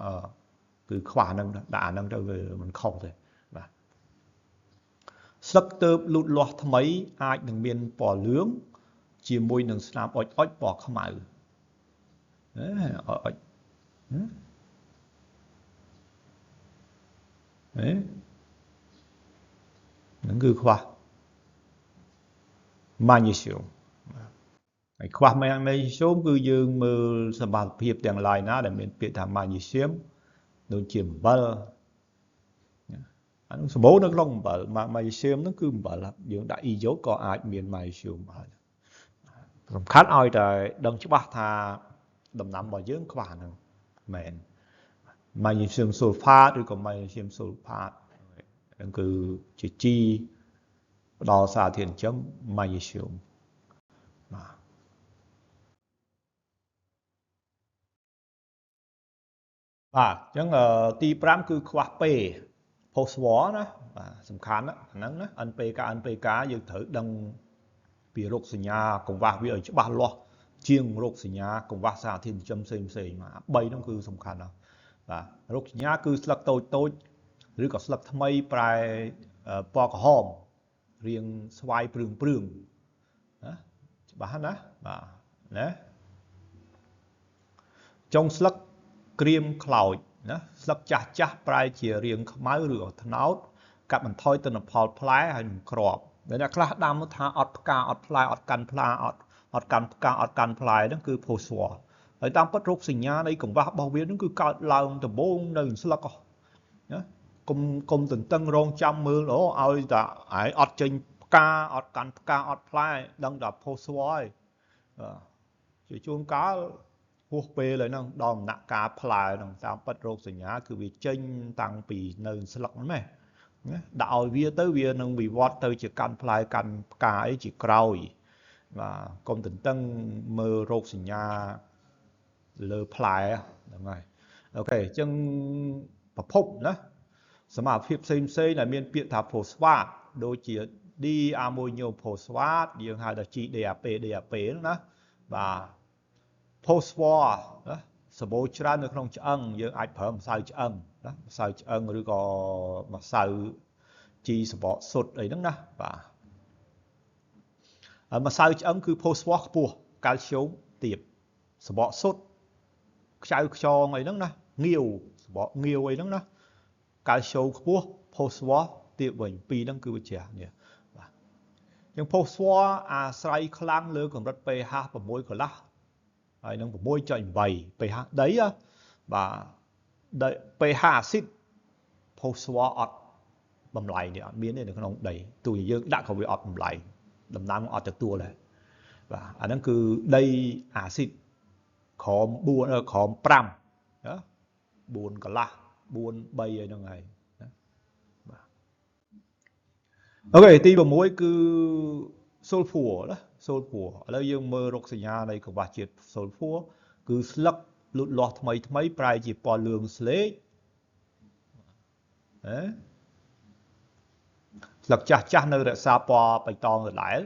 គឺខ្វះហ្នឹងដាក់អាហ្នឹងទៅវាមិនខុសទេបាទស្លឹកទើបលូតលាស់ថ្មីអាចនឹងមានពណ៌លឿងជាមួយនឹងស្នាមអុចពណ៌ខ្មៅហ្នឹងគឺខ្វះម៉ាញ៉េស្យូមហើយខ្វះម៉ាញ៉េស្យូមគឺយើងមើលសមាសភាពទាំងឡាយណាដែលមានពាក្យថាម៉ាញ៉េស្យូមដូចជាអំបិល สมมตินึกลงแบบมาเชื่อมนั่นคือแบบlà dưỡng đại y dốt có ai miền mai siêu màผมคัดเอาแต่ดังฉบับทาดำน้ำบ่อเยอะกว่านึงแมนมายิเชื่อมโซลฟาดหรือก็มายิเชื่อมโซลฟาดนั่นคือจีจีดอสาthiền chấmมายิเชื่อมchẳng ti pram cứ khoa p post war ណាសំខាន់ណាហ្នឹងណា NPK យើងត្រូវដឹងពីរោគសញ្ញាកង្វះវាឲ្យច្បាស់លាស់ជាងរោគសញ្ញាកង្វះសារធាតុចិញ្ចឹមផ្សេងមក3ហ្នឹងគឺសំខាន់ណាស់បាទរោគសញ្ញាគឺស្លឹកតូចឬក៏ស្លឹកថ្មីប្រែពណ៌ក្រហមរាងស្វាយព្រឹងណាច្បាស់ណាបាទណាចុងស្លឹកក្រៀមខ្លោចណាស្លឹកចាស់ប្រែជារាងខ្មៅឬក៏ត្នោតកាត់បន្ថយទិន្នផលផ្លែហើយនឹងក្របតែអ្នកខ្លះដាំថាអត់ផ្កាអត់ផ្លែអត់កាន់ផ្លាអត់កាន់ផ្កាអត់កាន់ផ្លែហ្នឹងគឺផូស្វ័រហើយតាមពិតរោគសញ្ញានៃកង្វះរបស់វាហ្នឹងគឺកើតឡើងដំបូងនៅស្លឹកណាគុំទន្ទឹងរងចាំមើលឲ្យតែឯងអត់ចេញផ្កាអត់កាន់ផ្កាអត់ផ្លែដឹងតែផូស្វ័រហើយជាជួនកាលហួសពេលហើយហ្នឹងដល់ដំណាក់កាលផ្លែហ្នឹងតាមពិតរោគសញ្ញាគឺវាចេញតាំងពីនៅស្លឹកហ្នឹងណាដាក់ឲ្យវាទៅវានឹងវិវត្តទៅជាកាន់ផ្លែកាន់ផ្កាអីជាក្រោយបាទកុំទន្ទឹងមើលរោគសញ្ញាលើផ្លែហ្នឹងហើយអូខេអញ្ចឹងប្រភពណាសមាភិបផ្សេងដែលមានពាក្យថាផូស្វាតដូចជា D អាម៉ូញ៉ូផូស្វាតយើងហៅថា GDAP ហ្នឹងណាបាទផូស្វ័រណាសម្បូរច្រើននៅក្នុងឆ្អឹងយើងអាចប្រើម្សៅឆ្អឹងណាម្សៅឆ្អឹងឬក៏ម្សៅជីសបកសុទ្ធអីហ្នឹងណាបាទម្សៅឆ្អឹងគឺផូស្វ័រខ្ពស់កាល់ស្យូមទាបសបកសុទ្ធខ្ចៅខ្យងអីហ្នឹងណាងាវសបកងាវអីហ្នឹងណាកាល់ស្យូមខ្ពស់ផូស្វ័រទាបវិញពីរហ្នឹងគឺវាជ្រះនេះបាទអញ្ចឹងផូស្វ័រអាស្រ័យខ្លាំងលើកម្រិត pH 6 កន្លះហើយនឹង 6.8 pH ដីបាទ pH អាស៊ីតផូស្វ័រអត់បំលែងនេះអត់មានទេនៅក្នុងដីទោះយើងដាក់ក៏វាអត់បំលែងដំណាំអត់ទទួលដែរបាទអាហ្នឹងគឺដីអាស៊ីតក្រោម4ក្រោម5ណា4កន្លះ4 3អីហ្នឹងហើយណាបាទអូខេទី6គឺ sulfur ណា sulfur ឥឡូវយើងមើលរោគសញ្ញានៃកង្វះជាតិ sulfur គឺស្លឹកលូតលាស់ថ្មីប្រែជាពណ៌លឿងស្លេកស្លឹកចាស់នៅរក្សាពណ៌បៃតងដដែល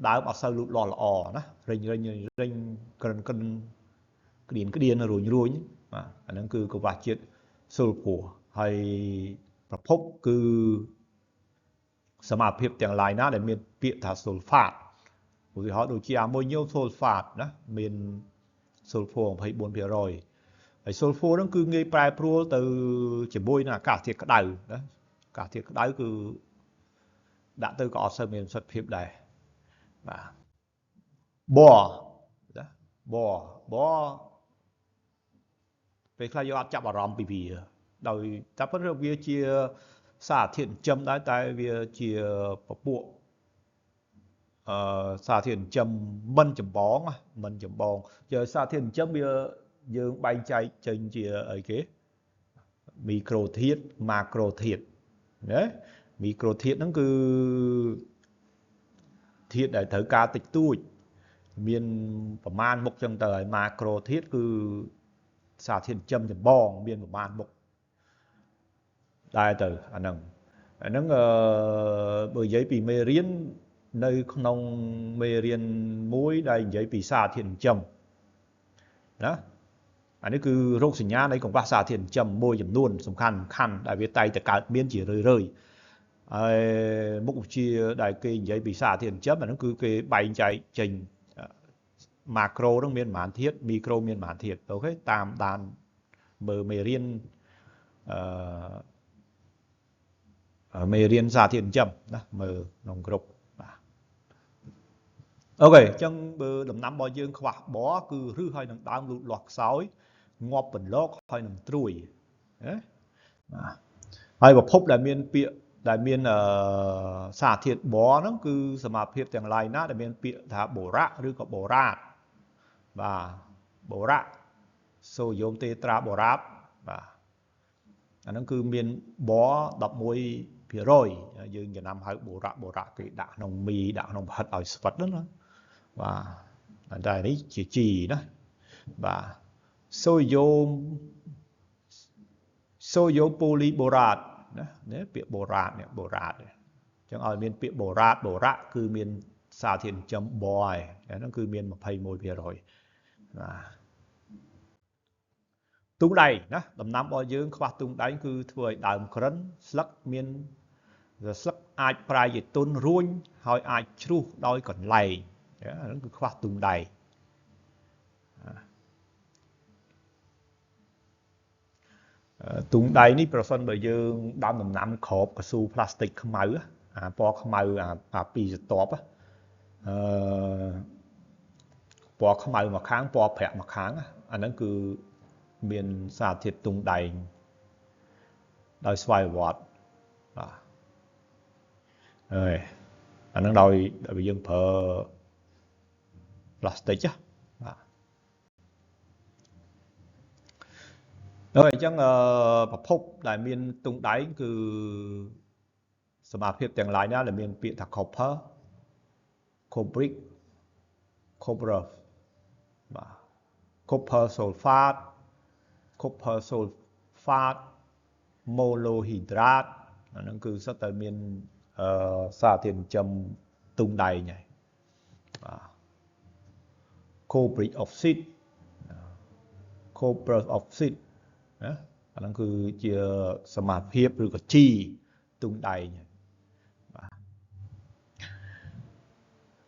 ដើមអត់សូវលូតលាស់ល្អណារិញក្រិនក្តៀនរួញបាទអាហ្នឹងគឺកង្វះជាតិ sulfur ហើយប្រភពគឺសមាភិបទាំងឡាយណាដែលមានពាក្យថា sulfate ឧទាហរណ៍ដូចជា ammonium sulfate ណាមាន sulfur 24% ហើយ sulfur ហ្នឹងគឺងាយប្រែប្រួលទៅជាមួយនឹងអាកាសធាតុក្តៅណាអាកាសធាតុក្តៅគឺដាក់ទៅក៏អត់សូវមានប្រសិទ្ធភាពដែរបាទបរណាបរពេលខ្លះយើងអត់ចាប់អារម្មណ៍ពីវាដោយតែប៉ុន្តែវាជាសារធាតុចិញ្ចឹមដែរតែវាជាពពួកសារធាតុចិញ្ចឹមមិនចម្បងជាសារធាតុចិញ្ចឹមវាយើងបែងចែកចេញជាអីគេមីក្រូធាតុម៉ាក្រូធាតុណាមីក្រូធាតុហ្នឹងគឺធាតុដែលត្រូវការតិចតួចមានប្រមាណមុខចឹងទៅហើយម៉ាក្រូធាតុគឺសារធាតុចិញ្ចឹមចម្បងមានប្រមាណមុខដែរទៅអាហ្នឹងបើនិយាយពីមេរៀននៅក្នុងមេរៀនមួយដែលនិយាយពីសារធាតុចិញ្ចឹមណាអានេះគឺរោគសញ្ញានៃកង្វះសារធាតុចិញ្ចឹមមួយចំនួនសំខាន់ដែលវាតែងតែកើតមានជារឿយហើយមុខវិជ្ជាដែលគេនិយាយពីសារធាតុចិញ្ចឹមអាហ្នឹងគឺគេបែងចែកចេញម៉ាក្រូហ្នឹងមានប្រមាណធាតុមីក្រូមានប្រមាណធាតុអូខេតាមដានមើលមេរៀនមេរៀនសារធាតុចិញ្ចឹមណាមើលក្នុងក្រុមបាទអូខេអញ្ចឹងបើដំណាំរបស់យើងខ្វះបរគឺឫសហើយនឹងដើមលូតលាស់ខ្សោយងាប់បន្លកហើយនឹងត្រួយណាបាទហើយប្រភពដែលមានពាក្យ đại miền xả thiệt bó nó cứ sầm mạp hiệp tiếng lai ná đại miền bịa thả bổ rạឬcó bổ rạ và bổ rạ sodium tetra bổ rạ và nó cứ miền bó đập môi phía rồi dương Việt Nam hay bổ rạ cái đạ nông mì đạ nông hạt ở sập đó và đây đấy chỉ đó và sodium polyborat đấy bịa bổ rạ chẳng ở miền bịa bổ rạ cứ miền xà thiền chấm bòi nó cứ miền một thầy môi phía rồi tung đầy đó đầm năm bao dương khoa tung đánh cứ thôi đàm khấn slắc miền rồi slắc ai prai gì tôn ruin hỏi ai chru đôi còn lầy nó cứ khoa tung đầy tung đầy ní person bởi dương đam đầm năm khộp cái su plastic không máu po không máu pi top po không máu mà kháng po phẹt mà kháng anh nó cứ miền xa thiệt tung đầy đôi xoay vọt rồi anh nó đôi bởi dương phở plastic chứ rồi chẳng phúc đại miền tung đáy cứสมาธิอย่างไรนะlà miền bị thật copper cobric copper copper sulfate copper sulfate monohydrate nó cứ rất là miền xa tiền châm tung đầy này cobric oxide copper oxide nó cứ chia สมาธิหรือก็chi tung đầy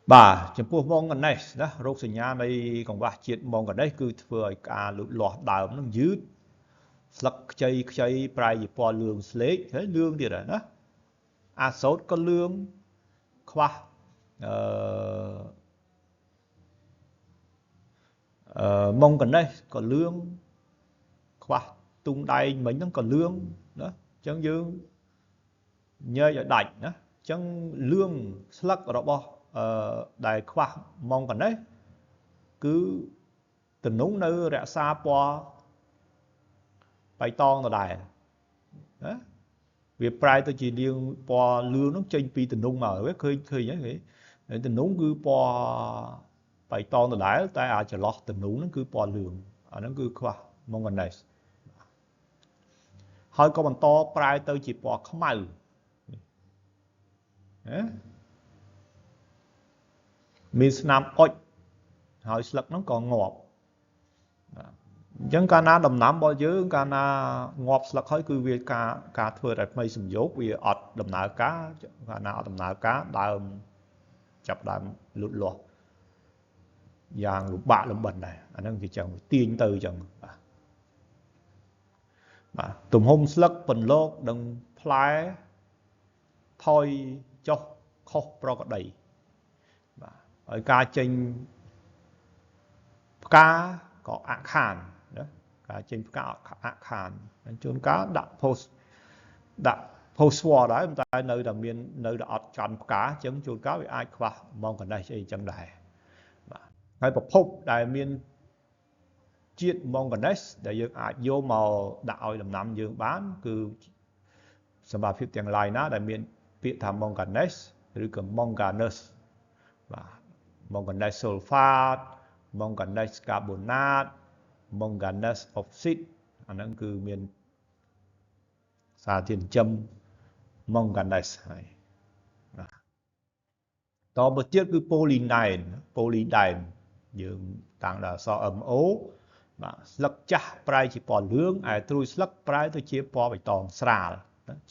bà chấm pua mong gần này đó rốt sinh nhà đây còn bà chuyện mong gần đây cứ vừa cả lụt lọt đào nó dứt lắc chơi prai gì po lương slate thế lương đi rồi đó sốt có lương khoa mong gần đây có lương khoa tung đầy mình nó còn lương đó chân dương nhớ ở đạch đó chân lương slug ở đó bo đại khoa mong gần đấy cứ tình núng nơi rẽ xa po bài to là đài đó việc prai tôi chỉ điên po lương nó trên pi tình núng mà biết khơi nhớ nghĩ tình núng cứ po bài to là đài tại chỉ lót tình núng nó cứ po lương nó cứ khoa mong gần này hơi có bằng to prai tôi chỉ po không màu miền Nam oi hỏi sực nó còn ngọt chẳng cả na đầm Nam bao nhiêu cả na ngọt sực hỏi cứ việc cả thừa đại mây sầm dốt vì ọt đầm nở cá cả na đầm nở cá đào chập đào lụt lọt vàng lụt bạ lụt bẩn này anh đang chỉ chẳng tiên từ chẳng tụm hôm sực bẩn lót đừng phai thôi cho khóc pro đầy ở ca trên cá có ác hàn đó cá trên cá ác hàn chôn cá đặt post war đấy chúng ta nơi đầm miền nơi đã chọn cá chấm chôn cá với ai qua mong gần đây sẽ chẳng đại ngay một phút đại miền chiết mong gần đấy để dương ai vô màu đạo đầm nằm dương bán cứ sản phẩm phim tiền lại ná đại miền Việt Nam mong gần đấyឬក៏ manganese បាទ manganese sulfate manganese carbonate manganese oxide អាហ្នឹងគឺមានសារធាតុចិញ្ចឹម manganese ហើយបាទតទៅទៀតគឺ polydyne យើងតាំងដល់អក្សរ MO បាទស្លឹកចាស់ប្រែជាពណ៌លឿងឯត្រួយស្លឹកប្រែទៅជាពណ៌បៃតងស្រាល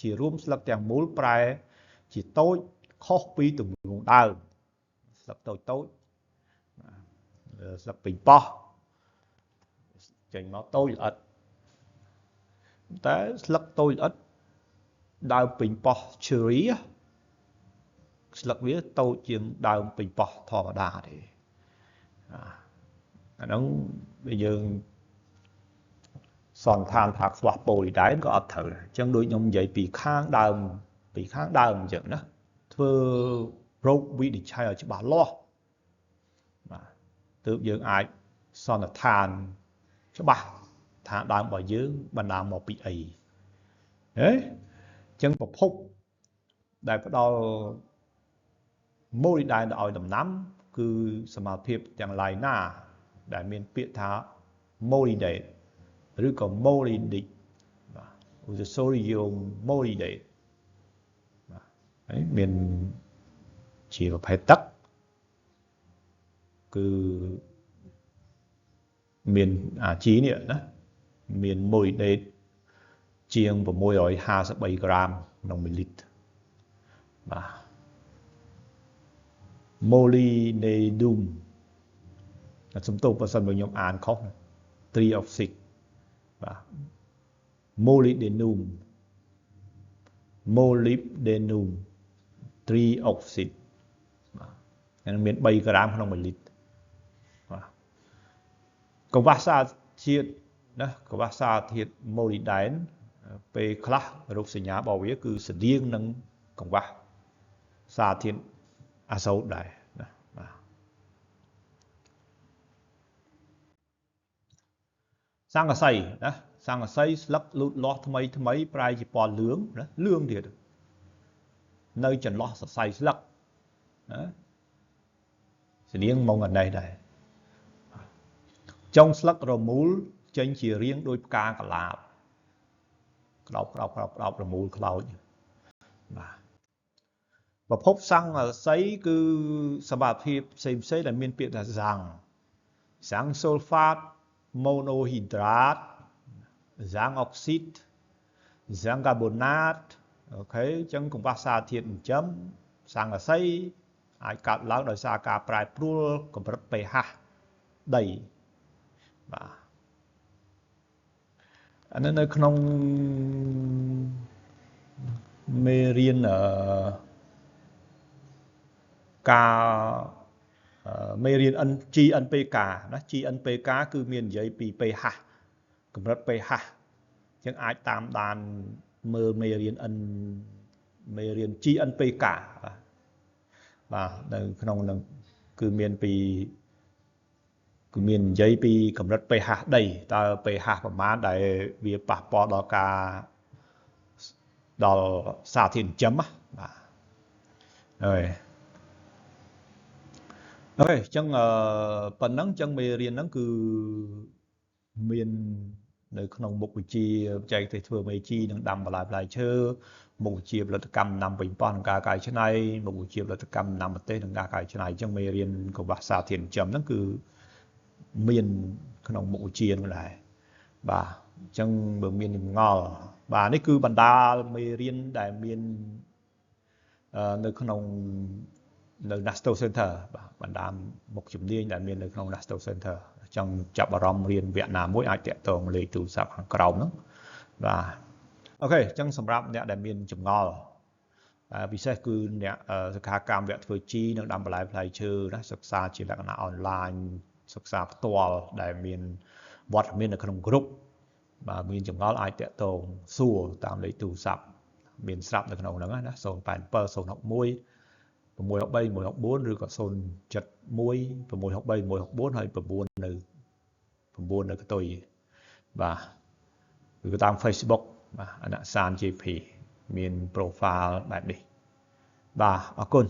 ជារួមស្លឹកទាំងមូលប្រែជាតូចខុសពីទម្រង់ដើមស្លឹកតូចស្លឹកពេញប៉ោះចេញមកតូចល្អិតតែស្លឹកតូចល្អិតដើមពេញប៉ោះ cherry ស្លឹកវាតូចជាងដើមពេញប៉ោះធម្មតាទេអាហ្នឹងវាយើងសន្និដ្ឋានថាខ្វះ polydyne ក៏អត់ត្រូវអញ្ចឹងដូចខ្ញុំនិយាយពីខាងដើម ពីខាងដើមអញ្ចឹងណាធ្វើរោគវិនិច្ឆ័យឲ្យច្បាស់លាស់បាទទើបយើងអាចសន្និដ្ឋានច្បាស់ថាដើមរបស់យើងបណ្ដាលមកពីអីហេអញ្ចឹងប្រភពដែលផ្ដល់ម៉ូលីដែនទៅឲ្យដំណាំគឺសមាភិបទាំងឡាយណាដែលមានពាក្យថាម៉ូលីដេតឬក៏ម៉ូលីឌិកបាទឧទាហរណ៍សូឌីយ៉ូមម៉ូលីដេតបាទហើយមានជាប្រភេទទឹកគឺមានអាជីនេះណាមានម៉ូលីដេតជាង653ក្រាមក្នុង1លីត្របាទ molybdenum សំទោសបើសិនបើខ្ញុំអានខុស3 បាទ molybdenum 3 oxide បាទនឹងមាន3ក្រាមក្នុង1លីត្របាទកង្វះសារធាតុណាកង្វះសារធាតុ molybden ពេលខ្លះរោគសញ្ញារបស់វាគឺស្តៀងនឹងកង្វះសារធាតុអាសូតដែរណាបាទសង្កសីណាសង្កសីស្លឹកលូតលាស់ថ្មីប្រែជាពណ៌លឿងណាលឿងទៀតនៅចន្លោះសរសៃស្លឹកណាស្តៀងម៉ុងអានេះដែរចុងស្លឹករមូលចេញជារាងដូចផ្កាកន្លាបក្តោបរមូលខ្លោចបាទប្រភពសង្កសីគឺសម្បត្តិភាពផ្សេងដែលមានពាក្យថាសាំងសូលហ្វាតម៉ូណូហ៊ីដ្រាតសាំងអុកស៊ីតសាំងកាបូណាតអូខេអញ្ចឹងកង្វះសារធាតុចិញ្ចឹមសង្កសីអាចកើតឡើងដោយសារការប្រែប្រួលកម្រិត pH ដីបាទអានេះនៅក្នុងមេរៀនការមេរៀន GNPK ណា GNPK គឺមាននិយាយពី pH កម្រិត pH អញ្ចឹងអាចតាមដានមើលមេរៀន GNPK បាទនៅក្នុងនឹងគឺមាននិយាយពីកម្រិត pH ដីតើ pH ប្រមាណដែលវាប៉ះពាល់ដល់សារធាតុចិញ្ចឹមបាទហើយអូខេអញ្ចឹងប៉ុណ្ណឹងអញ្ចឹងមេរៀនហ្នឹងគឺមាននៅក្នុងមុខវិជ្ជាបច្ចេកទេសធ្វើមេជីនិងដាំបន្លែផ្លែឈើមុខវិជ្ជាផលិតកម្មដំណាំប៉េងប៉ោះនិងការកែច្នៃមុខវិជ្ជាផលិតកម្មដំណាំប្រទេសនិងការកែច្នៃអញ្ចឹងមេរៀនកង្វះសារធាតុចិញ្ចឹមហ្នឹងគឺមានក្នុងមុខវិជ្ជានោះដែរបាទអញ្ចឹងបើមានចម្ងល់បាទនេះគឺបណ្ដាលមេរៀនដែលមាននៅក្នុងនៅ Nasto Center បាទបណ្ដាមុខជំនាញដែលមាននៅក្នុង Nasto Center ចង់ចាប់អារម្មណ៍រៀនវគ្គណាមួយអាចតាក់ទងលេខទូរស័ព្ទខាងក្រោមហ្នឹងបាទអូខេអញ្ចឹងសម្រាប់អ្នកដែលមានចម្ងល់ពិសេសគឺអ្នកសិក្ខាកាមវគ្គធ្វើជីនិងដាំបន្លែផ្លែឈើណាសិក្សាជាលក្ខណៈអនឡាញសិក្សាផ្ទាល់ដែលមានវត្តមាននៅក្នុងក្រុមបាទមានចម្ងល់អាចតាក់ទងសួរតាមលេខទូរស័ព្ទមានស្រាប់នៅក្នុងហ្នឹងណា087 061 663 164ឬក៏071 663 164ហើយ9នៅកតុយបាទឬក៏តាម Facebook បាទអនសាន JP មាន profile បែបនេះបាទអរគុណ